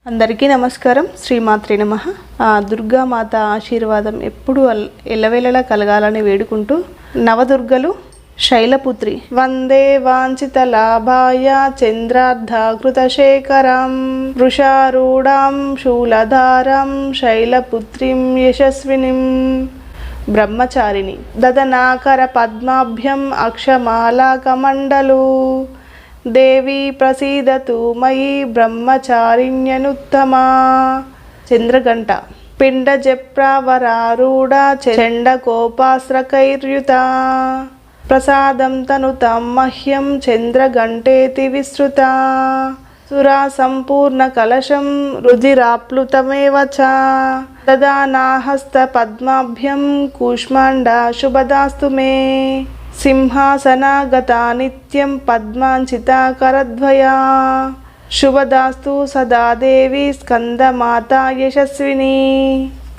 అందరికీ నమస్కారం. శ్రీమాత్రే నమః. దుర్గామాత ఆశీర్వాదం ఎప్పుడు ఎల్లవేళలా కలగాలని వేడుకుంటూ నవదుర్గలు శైలపుత్రి వందే వాంఛిత లాభాయ చంద్రార్ధకృతశేఖరం వృషారూఢాం శూలధారాం శైలపుత్రిం యశస్వినిం బ్రహ్మచారిణి దదనాకర పద్మాభ్యం అక్షమాలాకమండలు దేవి ప్రసీదతు మయి బ్రహ్మచారిణ్యనుత్తమా. చంద్రగంట పిండజప్రావరారూఢ చండకోపాస్రకైర్యుత ప్రసాదం తనుతాం మహ్యం చంద్రగంటేతి విస్తృత సురా సంపూర్ణ కలశం రుధిరాప్లుతమేవ చ దదానాహస్త పద్మాభ్యం కూష్మాండా శుభదాస్తు మే సింహాసనాగతా నిత్యం పద్మాంచితా కరద్వయా శుభదాస్తు సదా దేవి స్కందమాతా యశస్విని.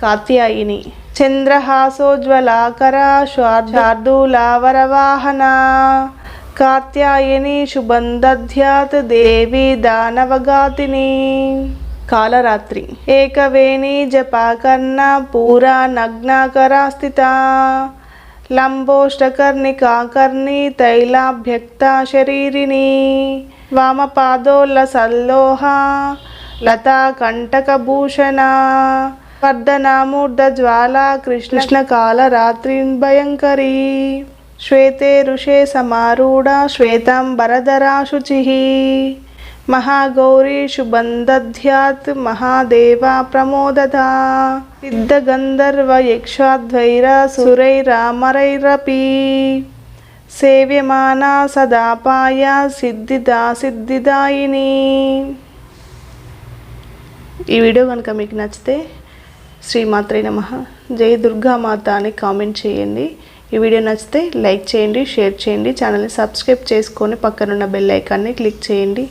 కాత్యాయిని చంద్రహాసోజ్వలాకర శార్దూలావరవాహన కాత్యాయని శుభం దధ్యాత్ దేవి దానవగాతిని. కాలరాత్రి ఏకవేణి జపాకర్ణ పూరా నగ్నాకరా స్థిత లంబోష్టకర్ణికాకర్ణి తైలాభ్యక్త శరీరిణి వామపాదోల్లసల్లోహ లతా కంటకభూషణ వర్ధనామూర్ధజ్వాలా కృష్ణకాలరాత్రిన్ భయంకరీ శ్వేతే ఋషే సమారూఢ శ్వేతాంబరధరా శుచిః మహాగౌరీ శుభం దధ్యాత్ మహాదేవా ప్రమోదతా సిద్ధగంధర్వయక్షాద్వైర సురైరామరైరపి సేవ్యమానా సదాపాయ సిద్ధిదాయిని. ఈ వీడియో కనుక మీకు నచ్చితే శ్రీమాత్రే నమః జై దుర్గామాత అని కామెంట్ చేయండి. ఈ వీడియో నచ్చితే లైక్ చేయండి, షేర్ చేయండి, ఛానల్ని సబ్స్క్రైబ్ చేసుకొని పక్కనున్న బెల్ ఐకాన్ని క్లిక్ చేయండి.